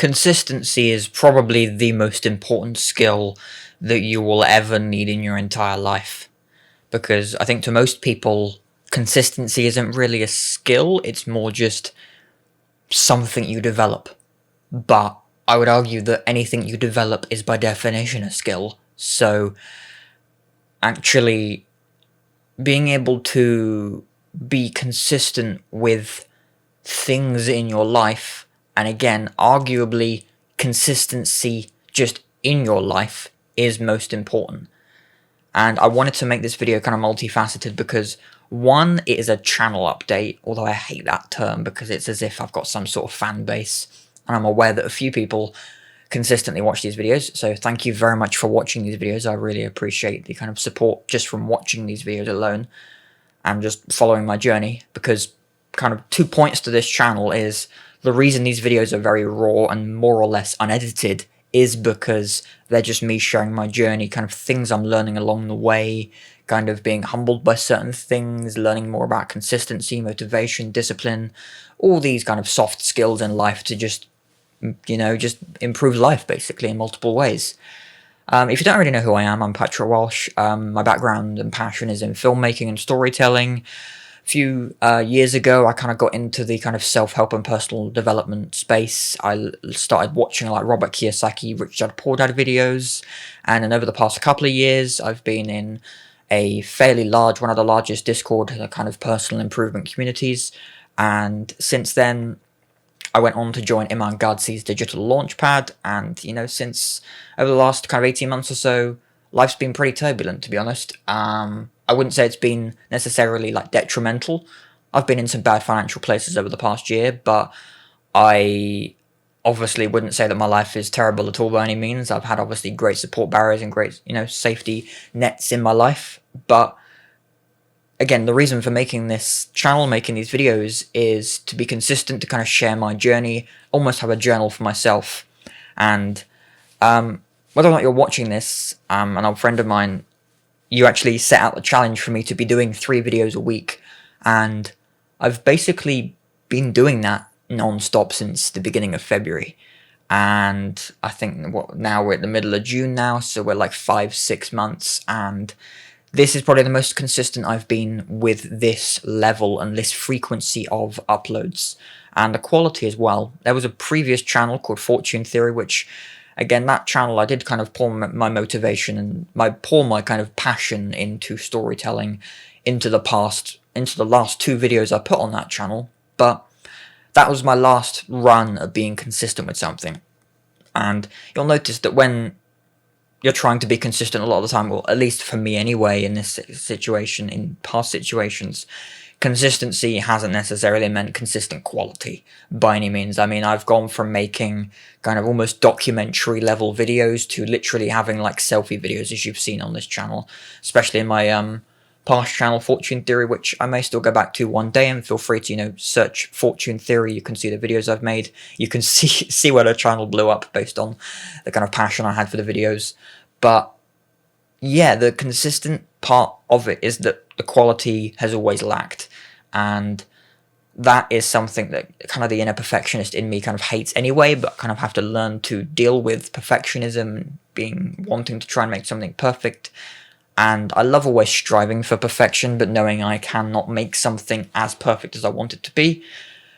Consistency is probably the most important skill that you will ever need in your entire life. Because I think to most people, consistency isn't really a skill, it's more just something you develop. But I would argue that anything you develop is by definition a skill. So actually being able to be consistent with things in your life, and again, arguably consistency just in your life is most important. And I wanted to make this video kind of multifaceted because, one, it is a channel update, although I hate that term because it's as if I've got some sort of fan base, and I'm aware that a few people consistently watch these videos, so thank you very much for watching these videos. I really appreciate the kind of support just from watching these videos alone and just following my journey, because kind of 2 points to this channel is the reason these videos are very raw and more or less unedited is because they're just me sharing my journey, kind of things I'm learning along the way, kind of being humbled by certain things, learning more about consistency, motivation, discipline, all these kind of soft skills in life to just, just improve life basically in multiple ways. If you don't already know who I am, I'm Patrick Walsh. My background and passion is in filmmaking and storytelling. A few years ago, I kind of got into the kind of self-help and personal development space. I started watching like Robert Kiyosaki, Rich Dad Poor Dad videos, and then over the past couple of years, I've been in a fairly large, one of the largest Discord kind of personal improvement communities, and since then, I went on to join Iman Gadzhi's digital launchpad, and since over the last kind of 18 months or so, life's been pretty turbulent, to be honest. I wouldn't say it's been necessarily like detrimental. I've been in some bad financial places over the past year, but I obviously wouldn't say that my life is terrible at all by any means. I've had obviously great support barriers and great, safety nets in my life, but again, the reason for making this channel, making these videos, is to be consistent, to kind of share my journey, almost have a journal for myself. And whether or not you're watching this, and a friend of mine, you actually set out the challenge for me to be doing 3 videos a week. And I've basically been doing that non-stop since the beginning of February. And I think now we're at the middle of June now, so we're like 5-6 months, and this is probably the most consistent I've been with this level and this frequency of uploads, and the quality as well. There was a previous channel called Fortune Theory, which, again, that channel I did kind of pour my motivation and pour my kind of passion into storytelling into the last 2 videos I put on that channel, but that was my last run of being consistent with something. And you'll notice that when you're trying to be consistent a lot of the time, well, at least for me anyway, in this situation, in past situations, consistency hasn't necessarily meant consistent quality by any means. I mean, I've gone from making kind of almost documentary level videos to literally having like selfie videos, as you've seen on this channel, especially in my past channel, Fortune Theory, which I may still go back to one day, and feel free to, search Fortune Theory. You can see the videos I've made. You can see where the channel blew up based on the kind of passion I had for the videos. But yeah, the consistent part of it is that the quality has always lacked, and that is something that kind of the inner perfectionist in me kind of hates anyway, but kind of have to learn to deal with perfectionism, wanting to try and make something perfect. And I love always striving for perfection, but knowing I cannot make something as perfect as I want it to be.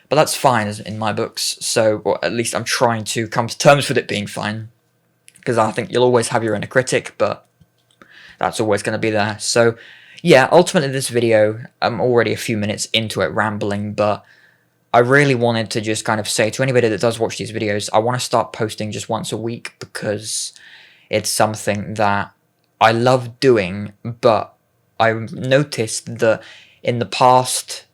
But that's fine in my books, so, or at least I'm trying to come to terms with it being fine, because I think you'll always have your inner critic, but that's always going to be there. So yeah, ultimately this video, I'm already a few minutes into it rambling, but I really wanted to just kind of say to anybody that does watch these videos, I want to start posting just once a week, because it's something that I love doing, but I've noticed that in the past,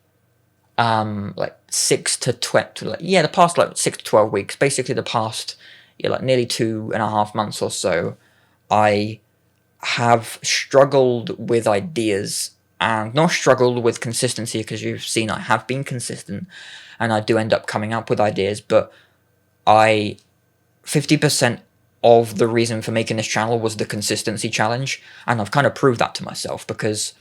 like 6 to 12, the past like 6 to 12 weeks, basically the past, like nearly 2.5 months or so, I have struggled with ideas, and not struggled with consistency, because you've seen I have been consistent, and I do end up coming up with ideas, but 50% of the reason for making this channel was the consistency challenge, and I've kind of proved that to myself, because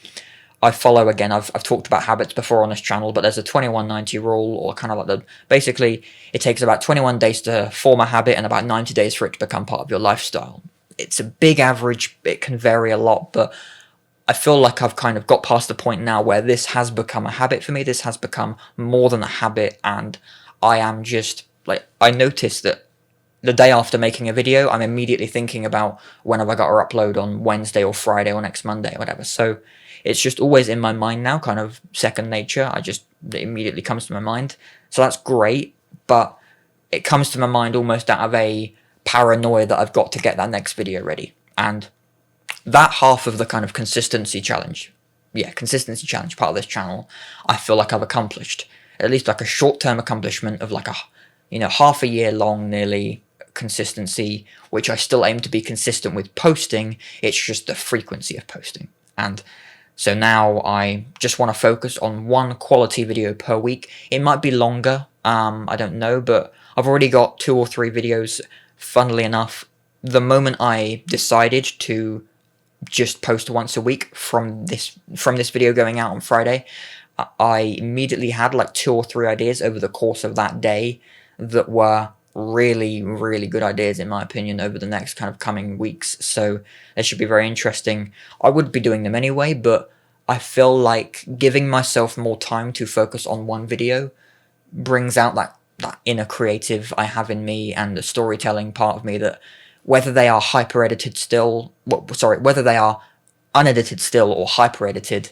I follow, again, I've talked about habits before on this channel, but there's a 21-90 rule, or kind of like basically, it takes about 21 days to form a habit and about 90 days for it to become part of your lifestyle. It's a big average, it can vary a lot, but I feel like I've kind of got past the point now where this has become a habit for me. This has become more than a habit, and I am just, like, I notice that the day after making a video, I'm immediately thinking about when have I got to upload on Wednesday or Friday or next Monday or whatever. So it's just always in my mind now, kind of second nature. It immediately comes to my mind. So that's great, but it comes to my mind almost out of a paranoia that I've got to get that next video ready. And that half of the kind of consistency challenge, part of this channel, I feel like I've accomplished. At least like a short-term accomplishment of like a, half a year long nearly consistency, which I still aim to be consistent with posting. It's just the frequency of posting. And so now I just want to focus on one quality video per week. It might be longer, I don't know, but I've already got 2 or 3 videos. Funnily enough, the moment I decided to just post once a week from this video going out on Friday, I immediately had like 2 or 3 ideas over the course of that day that were really, really good ideas in my opinion over the next kind of coming weeks. So they should be very interesting. I would be doing them anyway, but I feel like giving myself more time to focus on one video brings out that inner creative I have in me and the storytelling part of me, that whether they are whether they are unedited still or hyper edited,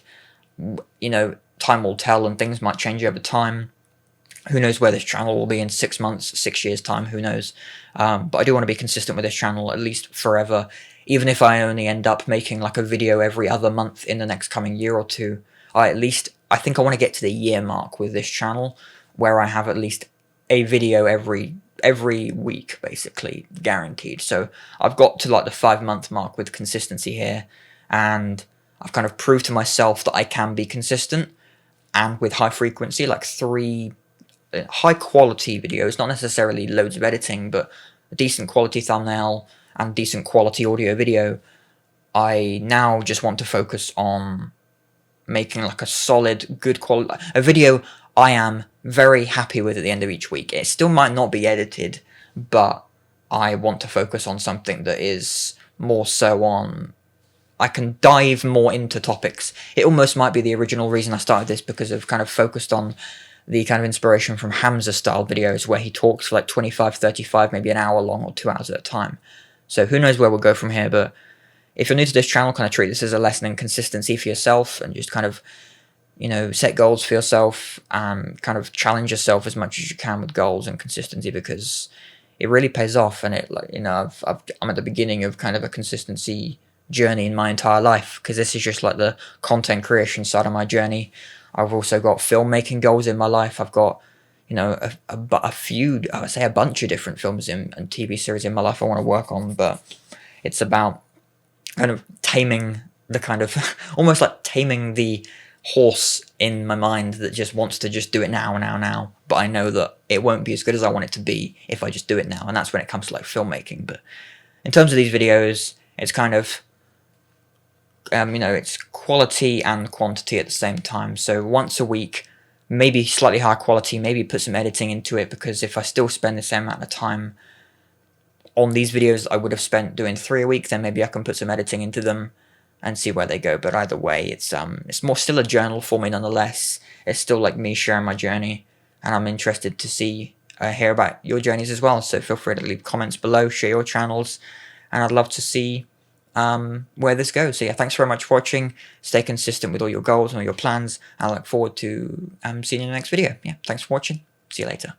time will tell and things might change over time. Who knows where this channel will be in 6 months, 6 years time, who knows. But I do want to be consistent with this channel at least forever, even if I only end up making like a video every other month in the next coming year or two. I think I want to get to the year mark with this channel, where I have at least a video every week, basically, guaranteed. So I've got to like the 5-month mark with consistency here, and I've kind of proved to myself that I can be consistent, and with high frequency, like 3 high quality videos, not necessarily loads of editing, but a decent quality thumbnail and decent quality audio video. I now just want to focus on making like a solid, good quality, a video I am very happy with at the end of each week. It still might not be edited, but I want to focus on something that is more so on, I can dive more into topics. It almost might be the original reason I started this, because I've kind of focused on the kind of inspiration from Hamza style videos where he talks for like 25, 35, maybe an hour long or 2 hours at a time. So who knows where we'll go from here, but if you're new to this channel, kind of treat this as a lesson in consistency for yourself, and just kind of, set goals for yourself, kind of challenge yourself as much as you can with goals and consistency, because it really pays off. And I'm at the beginning of kind of a consistency journey in my entire life, because this is just like the content creation side of my journey. I've also got filmmaking goals in my life. I've got, a few, I would say a bunch of different films and TV series in my life I want to work on, but it's about kind of taming the kind of, almost like taming the horse in my mind that just wants to just do it now, but I know that it won't be as good as I want it to be if I just do it now, and that's when it comes to like filmmaking. But in terms of these videos, it's kind of, it's quality and quantity at the same time. So once a week, maybe slightly higher quality, maybe put some editing into it, because if I still spend the same amount of time on these videos I would have spent doing 3 a week, then maybe I can put some editing into them and see where they go. But either way, it's more still a journal for me nonetheless. It's still like me sharing my journey, and I'm interested to hear about your journeys as well. So feel free to leave comments below, share your channels, and I'd love to see where this goes. So yeah, thanks very much for watching. Stay consistent with all your goals and all your plans. I look forward to seeing you in the next video. Yeah, thanks for watching. See you later.